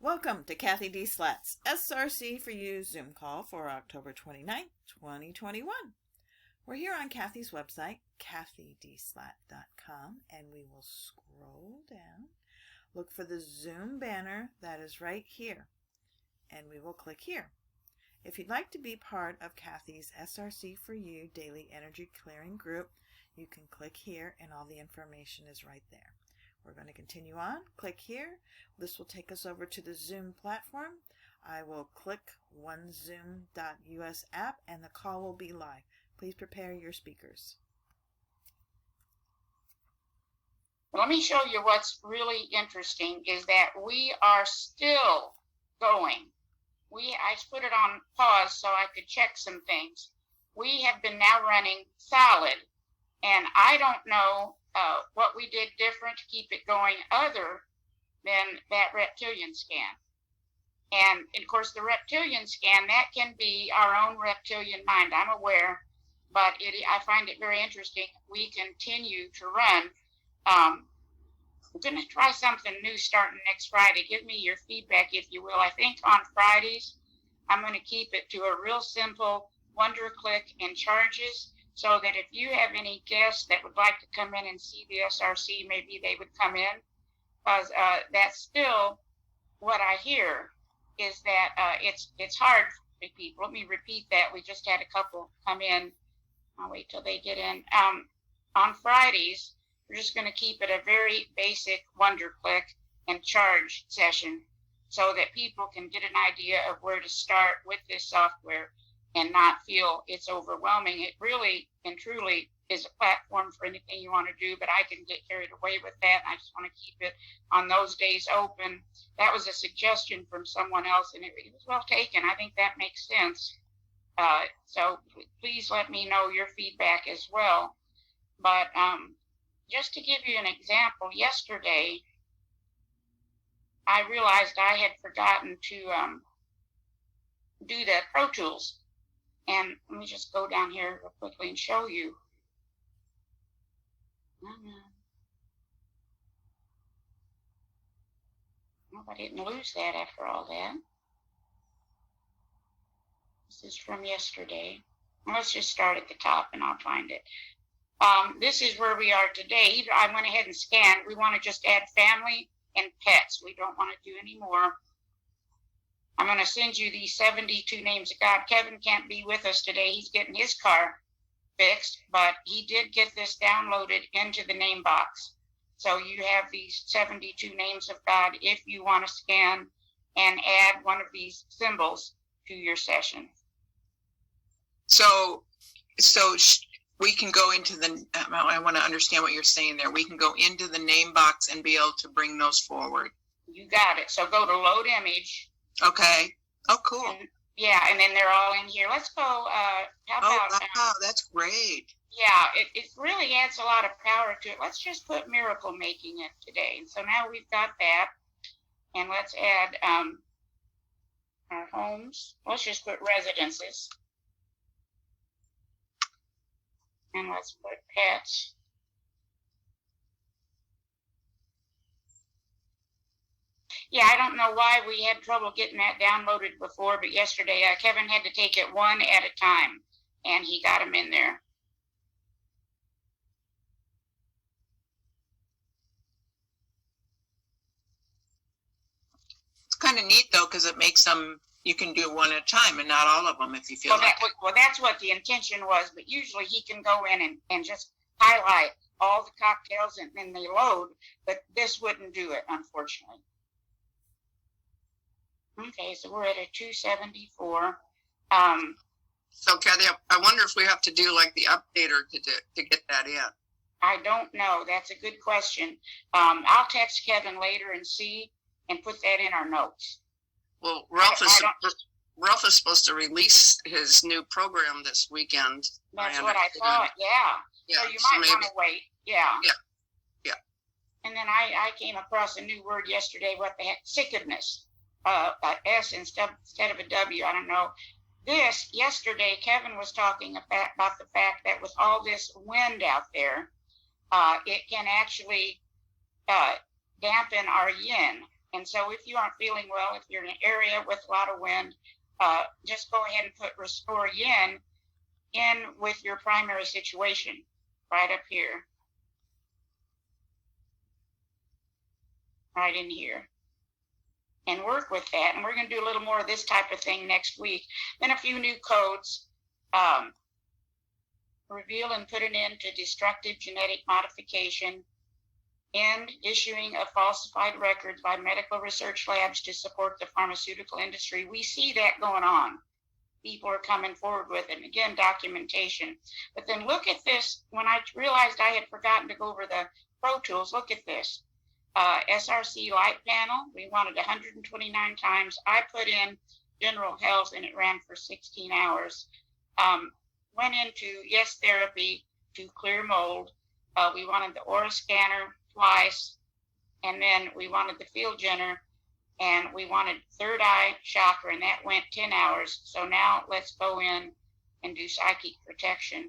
Welcome to CathyDSlaught's SRC4u Zoom call for October 29th, 2021. We're here on Cathy's website, CathyDSlaght.com, and we will scroll down, look for the Zoom banner that is right here, and we will click here. If you'd like to be part of Cathy's SRC4u Daily Energy Clearing Group, you can click here and all the information is right there. We're going to continue on. Click here. This will take us over to the Zoom platform. I will click onezoom.us app and the call will be live. Please prepare your speakers. Let me show you what's really interesting is that we are still going. I put it on pause so I could check some things. We have been now running solid, and I don't know what we did different to keep it going other than that reptilian scan. And of course, the reptilian scan, that can be our own reptilian mind, I'm aware, but I find it very interesting. We continue to run. I'm going to try something new starting next Friday. Give me your feedback, if you will. I think on Fridays, I'm going to keep it to a real simple wonder click and charges, so that if you have any guests that would like to come in and see the SRC, maybe they would come in, because that's still what I hear is that it's hard for people. Let me repeat that. We just had a couple come in. I'll wait till they get in. On Fridays, we're just going to keep it a very basic wonder click and charge session so that people can get an idea of where to start with this software and not feel it's overwhelming. It really and truly is a platform for anything you want to do, but I can get carried away with that. I just want to keep it on those days open. That was a suggestion from someone else, and it was well taken. I think that makes sense. So please let me know your feedback as well. But just to give you an example, yesterday I realized I had forgotten to do the Pro Tools. And let me just go down here real quickly and show you. Hope I didn't lose that after all that. This is from yesterday. Let's just start at the top and I'll find it. This is where we are today. I went ahead and scanned. We want to just add family and pets. We don't want to do any more. I'm going to send you these 72 names of God. Kevin can't be with us today. He's getting his car fixed, but he did get this downloaded into the name box. So you have these 72 names of God if you want to scan and add one of these symbols to your session. So we can go into the, I want to understand what you're saying there. We can go into the name box and be able to bring those forward. You got it. So go to load image. Okay. Oh, cool. And then they're all in here. Let's go. How about? Wow, that's great. Yeah, it really adds a lot of power to it. Let's just put miracle making it today. And so now we've got that. And let's add our homes. Let's just put residences. And let's put pets. Yeah, I don't know why we had trouble getting that downloaded before, but yesterday Kevin had to take it one at a time, and he got them in there. It's kind of neat, though, because it makes them, you can do one at a time and not all of them if you feel like it. Well, that's what the intention was, but usually he can go in and just highlight all the cocktails and then they load, but this wouldn't do it, unfortunately. Okay, so we're at a 274. So, Cathy, I wonder if we have to do like the updater to get that in. I don't know. That's a good question. I'll text Kevin later and see and put that in our notes. Well, Ralph is supposed to release his new program this weekend. That's what I thought, yeah. So you might want to wait. Yeah. And then I came across a new word yesterday. What the heck? Sickness. S instead of a W. I don't know. Yesterday, Kevin was talking about the fact that with all this wind out there, it can actually dampen our yin. And so if you aren't feeling well, if you're in an area with a lot of wind, just go ahead and put restore yin in with your primary situation right up here, right in here, and work with that. And we're going to do a little more of this type of thing next week. Then a few new codes. Reveal and put an end to destructive genetic modification, end issuing of falsified records by medical research labs to support the pharmaceutical industry. We see that going on. People are coming forward with it. And again, documentation. But then look at this. When I realized I had forgotten to go over the Pro Tools, look at this. SRC light panel, we wanted 129 times. I put in general health and it ran for 16 hours. Went into Yes Therapy to clear mold. We wanted the aura scanner twice, and then we wanted the field generator, and we wanted third eye chakra, and that went 10 hours. So now let's go in and do psychic protection.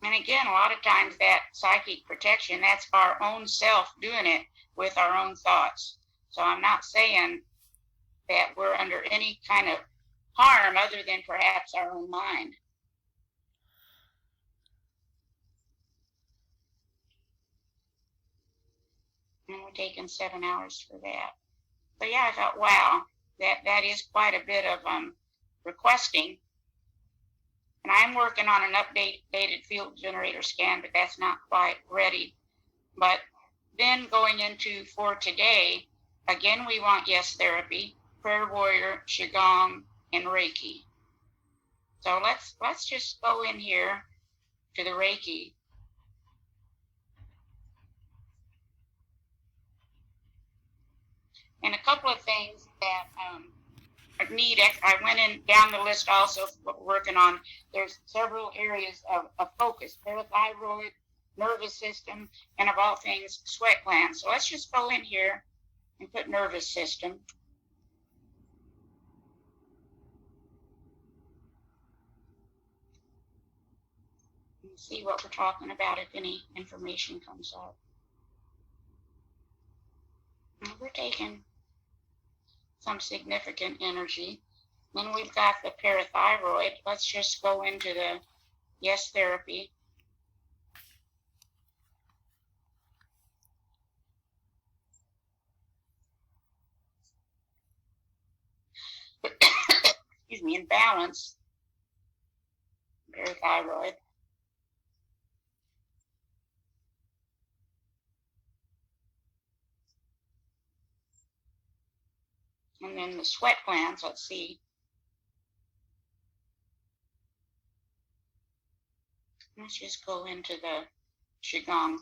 And again, a lot of times that psychic protection, that's our own self doing it with our own thoughts. So I'm not saying that we're under any kind of harm other than perhaps our own mind. And we're taking 7 hours for that. But yeah, I thought, wow, that is quite a bit of requesting. And I'm working on an updated field generator scan, but that's not quite ready. But then going into for today, again, we want Yes Therapy, Prayer Warrior, QiGong, and Reiki. So let's just go in here to the Reiki. And a couple of things that need, I went in down the list also of what we're working on. There's several areas of focus, parathyroid, nervous system, and of all things, sweat glands. So let's just go in here and put nervous system. And see what we're talking about if any information comes up. And we're taking some significant energy. Then we've got the parathyroid. Let's just go into the Yes Therapy. Excuse me, in balance, parathyroid. And then the sweat glands, let's see. Let's just go into the QiGong.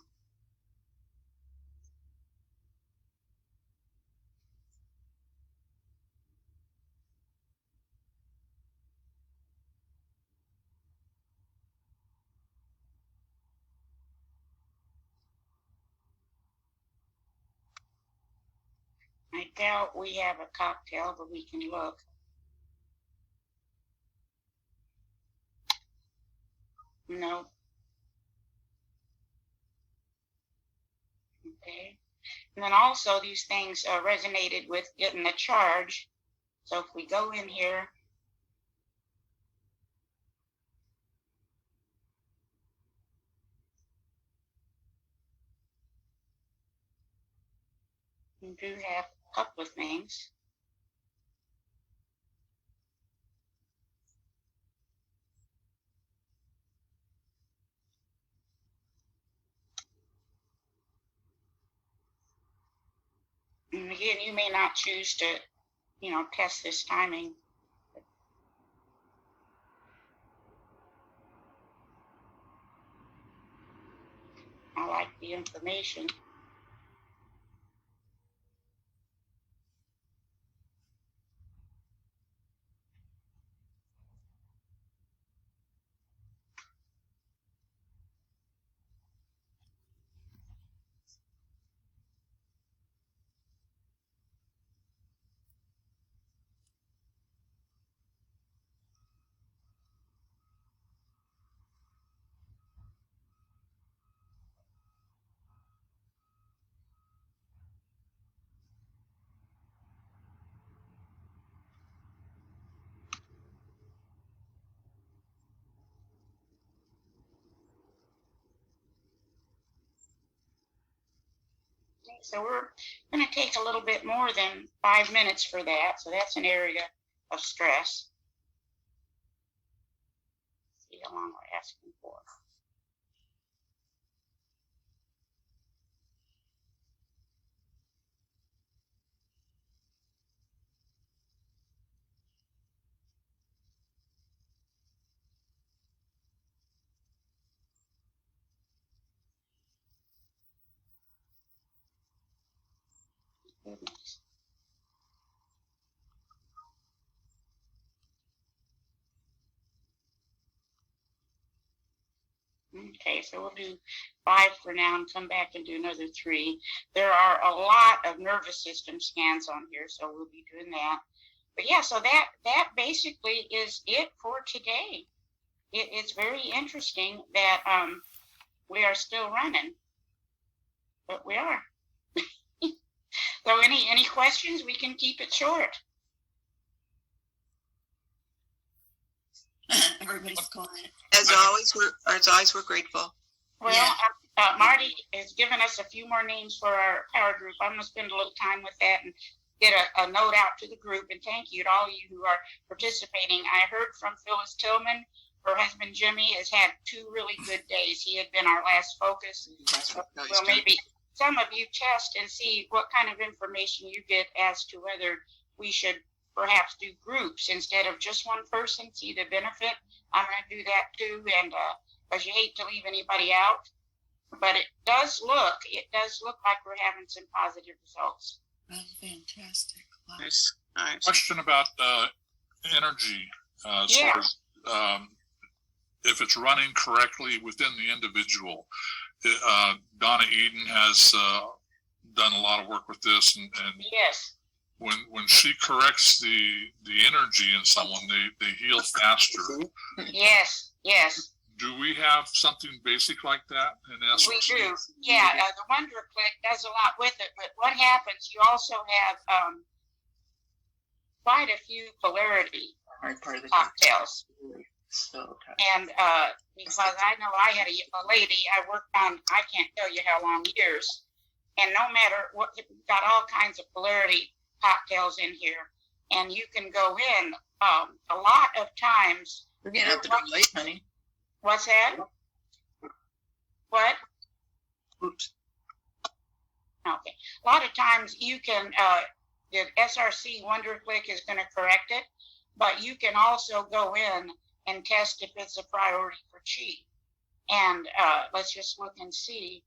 I doubt we have a cocktail, but we can look. No. Okay. And then also these things resonated with getting a charge. So if we go in here, we do have a couple of things. And again, you may not choose to, test this timing. I like the information. So we're going to take a little bit more than 5 minutes for that. So that's an area of stress. Let's see how long we're asking for. Goodness. Okay, so we'll do 5 for now and come back and do another 3. There are a lot of nervous system scans on here, so we'll be doing that. But yeah, so that basically is it for today. It's very interesting that we are still running, but we are. So any questions? We can keep it short. Everybody's quiet. As always, we're grateful. Well, Yeah. Marty has given us a few more names for our power group. I'm going to spend a little time with that and get a note out to the group. And thank you to all of you who are participating. I heard from Phyllis Tillman. Her husband Jimmy has had 2 really good days. He had been our last focus. Well, maybe some of you test and see what kind of information you get as to whether we should perhaps do groups instead of just one person, see the benefit. I'm going to do that too, and because you hate to leave anybody out. But it does look like we're having some positive results. Oh, fantastic. Wow. Nice. Question about energy. As far as, if it's running correctly within the individual. Donna Eden has done a lot of work with this, and Yes. when she corrects the energy in someone, they heal faster. Yes. Yes. Do we have something basic like that in SRC? We do. Yeah. The Wonder Click does a lot with it. But what happens? You also have quite a few polarity Hard part of the cocktails. So tough. And because I know I had a lady I worked on, I can't tell you how long, years. And no matter what, we've got all kinds of polarity cocktails in here. And you can go in a lot of times. We're getting out the door late, honey. What's that? What? Oops. Okay. A lot of times you can, the SRC Wonder Click is going to correct it, but you can also go in and test if it's a priority for Chi. And let's just look and see,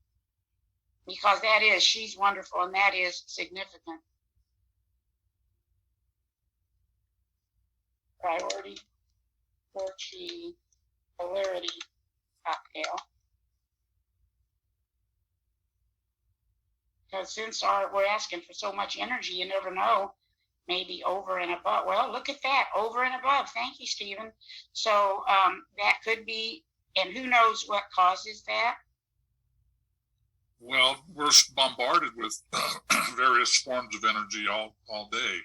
because she's wonderful and that is significant. Priority for Chi polarity cocktail. Because since we're asking for so much energy, you never know, maybe over and above. Well, look at that, over and above. Thank you, Stephen. So that could be, and who knows what causes that? Well, we're bombarded with various forms of energy all day.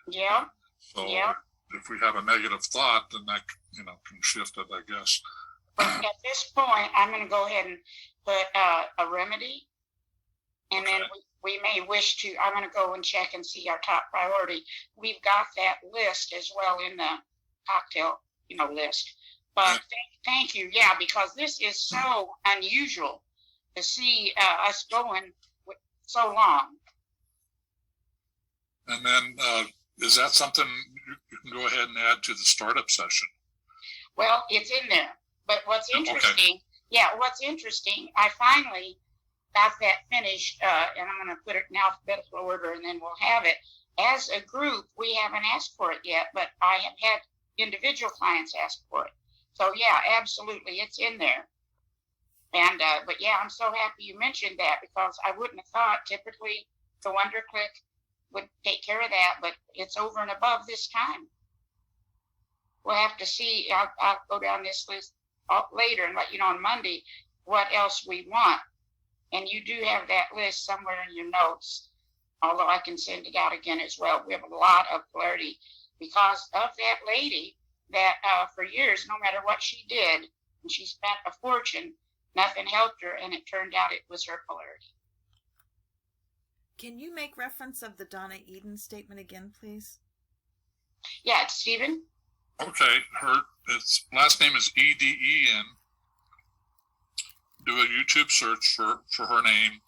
Yeah. So Yeah. if we have a negative thought, then that can shift it, I guess. But at this point, I'm going to go ahead and put a remedy, and then we may wish to. I'm going to go and check and see our top priority. We've got that list as well in the cocktail, list. But thank you, yeah, because this is so unusual to see us going so long. And then, is that something you can go ahead and add to the startup session? Well, it's in there. But what's interesting, I finally got that finished, and I'm going to put it in alphabetical order, and then we'll have it. As a group, we haven't asked for it yet, but I have had individual clients ask for it. So, yeah, absolutely, it's in there. And, but yeah, I'm so happy you mentioned that, because I wouldn't have thought typically the Wonder Click would take care of that, but it's over and above this time. We'll have to see. I'll go down this list later and let you know on Monday what else we want. And you do have that list somewhere in your notes, although I can send it out again as well. We have a lot of polarity because of that lady that for years, no matter what she did, and she spent a fortune, nothing helped her, and it turned out it was her polarity. Can you make reference of the Donna Eden statement again, please? Yeah, it's Stephen. Okay, its last name is Eden. Do a YouTube search for her name.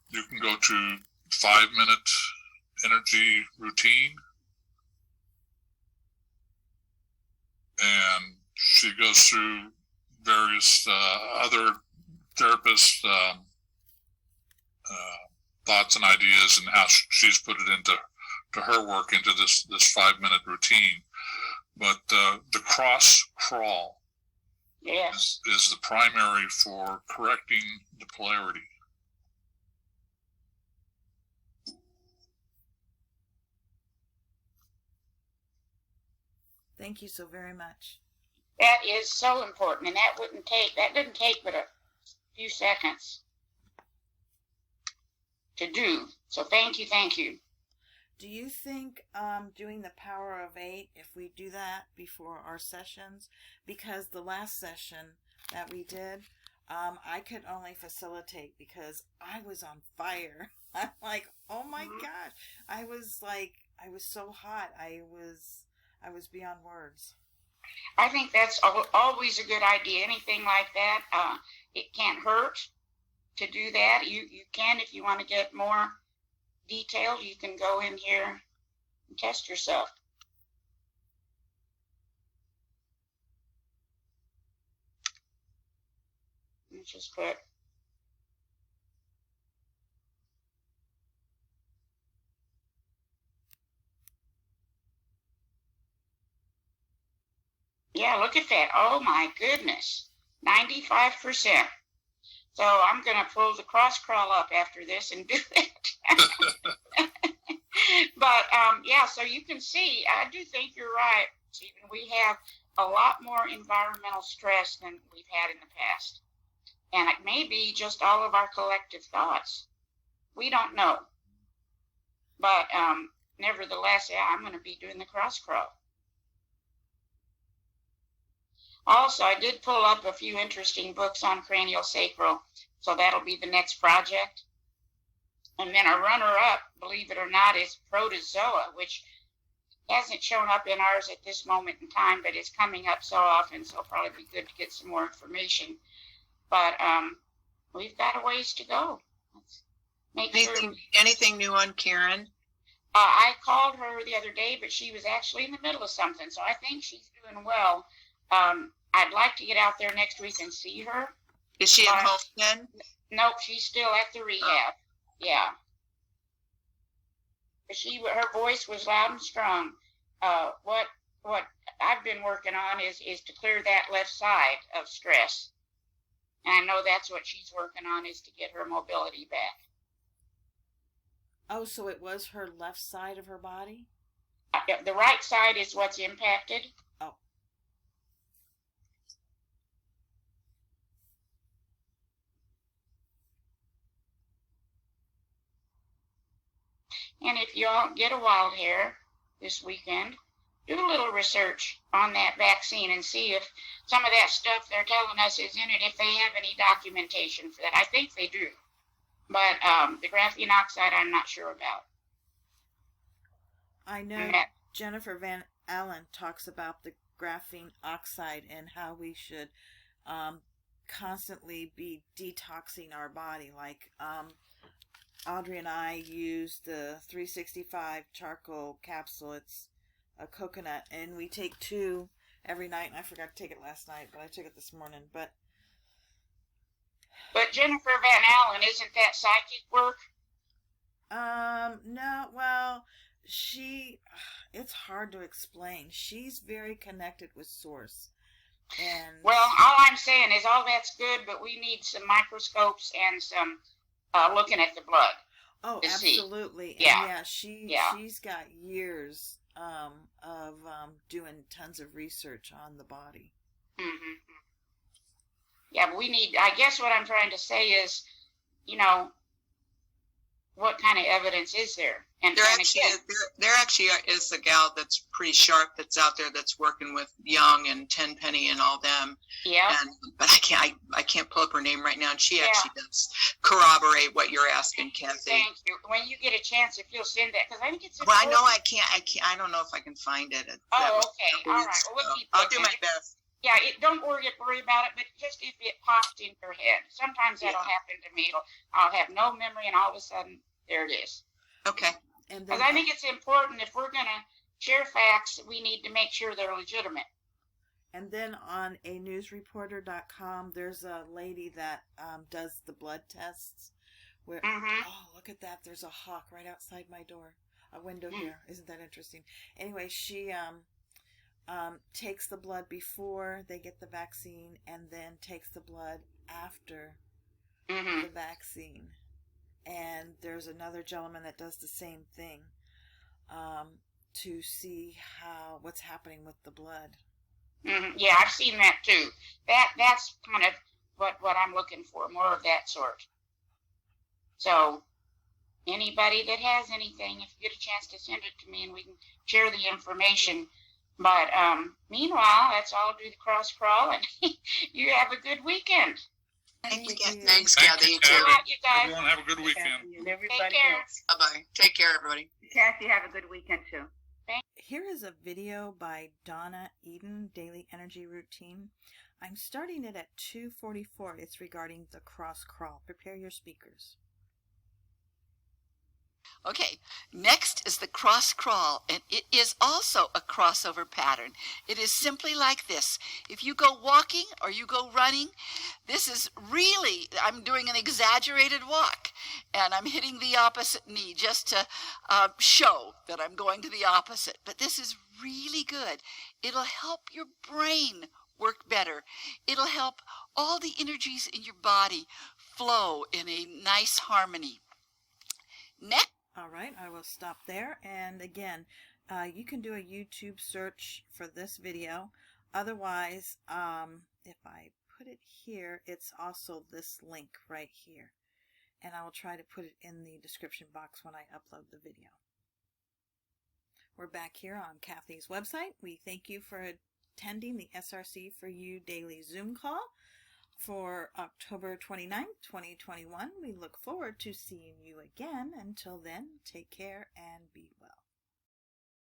You can go to 5-minute energy routine, and she goes through various other therapists' thoughts and ideas, and how she's put it into her work into this 5-minute routine. But the cross crawl, Yes. is the primary for correcting the polarity. Thank you so very much. That is so important, and that didn't take but a few seconds to do. So thank you. Do you think doing the power of 8, if we do that before our sessions, because the last session that we did, I could only facilitate because I was on fire. I'm like, oh my gosh. I was so hot. I was beyond words. I think that's always a good idea. Anything like that, it can't hurt to do that. You can, if you want to get more detailed, you can go in here and test yourself. Let's just put yeah, look at that. Oh my goodness. 95%. So I'm going to pull the cross crawl up after this and do it. But yeah, so you can see, I do think you're right, Stephen. We have a lot more environmental stress than we've had in the past. And it may be just all of our collective thoughts. We don't know. But nevertheless, yeah, I'm going to be doing the cross crawl. Also, I did pull up a few interesting books on craniosacral, so that'll be the next project. And then a runner-up, believe it or not, is protozoa, which hasn't shown up in ours at this moment in time, but it's coming up so often, so it'll probably be good to get some more information. But we've got a ways to go. Let's make Anything new on Karen? I called her the other day, but she was actually in the middle of something, so I think she's doing well. I'd like to get out there next week and see her. Is she at home then? Nope, she's still at the rehab. Yeah. Her voice was loud and strong. What I've been working on is to clear that left side of stress. And I know that's what she's working on, is to get her mobility back. Oh, so it was her left side of her body? The right side is what's impacted. Oh. And if you all get a wild hair this weekend, do a little research on that vaccine and see if some of that stuff they're telling us is in it, if they have any documentation for that. I think they do. But the graphene oxide, I'm not sure about. I know Jennifer Van Allen talks about the graphene oxide and how we should constantly be detoxing our body. Like Audrey and I use the 365 charcoal capsule. It's a coconut, and we take 2 every night. And I forgot to take it last night, but I took it this morning. But Jennifer Van Allen, isn't that psychic work? No, well, it's hard to explain. She's very connected with Source. And well, all I'm saying is all that's good, but we need some microscopes and some looking at the blood. Oh, absolutely. See. Yeah. And she's got years of doing tons of research on the body. Mm-hmm. Yeah, but we need, I guess what I'm trying to say is, what kind of evidence is there? And There and actually again, is, there actually is a gal that's pretty sharp that's out there that's working with Young and Tenpenny and all them. yeah, But I can't pull up her name right now. And she Yeah. actually does corroborate what you're asking, Cathy. thank you. When you get a chance, if you'll send that, because I think it's Well, I important. know I can't. I don't know if I can find it. That Oh, was okay. a couple All weeks right. Well, we'll ago. keep I'll do looking. my best. Yeah, don't worry about it, but just if it popped in your head. Sometimes that'll Yeah. happen to me. I'll have no memory, and all of a sudden, there it is. Okay. And Because then, I think it's important, if we're going to share facts, we need to make sure they're legitimate. and then on a newsreporter.com, there's a lady that does the blood tests. Where Mm-hmm. oh, look at that! There's a hawk right outside my door, a window Mm. here. Isn't that interesting? Anyway, she takes the blood before they get the vaccine, and then takes the blood after Mm-hmm. the vaccine. And there's another gentleman that does the same thing to see what's happening with the blood. Mm-hmm. Yeah, I've seen that too. That's kind of what I'm looking for, more of that sort. So anybody that has anything, if you get a chance to send it to me and we can share the information. But meanwhile, let's all do the cross crawl, and you have a good weekend. Thank you. you. Thanks, Thank Cathy. you, You too. Good night, you guys. Everyone have a good weekend. Cathy and Take everybody care. else. Bye-bye. Take care, everybody. Cathy, have a good weekend too. Here is a video by Donna Eden, Daily Energy Routine. I'm starting it at 2:44. It's regarding the cross crawl. Prepare your speakers. Okay, next is the cross crawl, and it is also a crossover pattern. It is simply like this. If you go walking or you go running, this is really, I'm doing an exaggerated walk, and I'm hitting the opposite knee just to show that I'm going to the opposite. But this is really good. It'll help your brain work better. It'll help all the energies in your body flow in a nice harmony. Next. All right, I will stop there. And again, you can do a YouTube search for this video. Otherwise, if I put it here, it's also this link right here. And I will try to put it in the description box when I upload the video. We're back here on Cathy's website. We thank you for attending the SRC4u Daily Zoom call for October 29th, 2021. We look forward to seeing you again. Until then, take care and be well.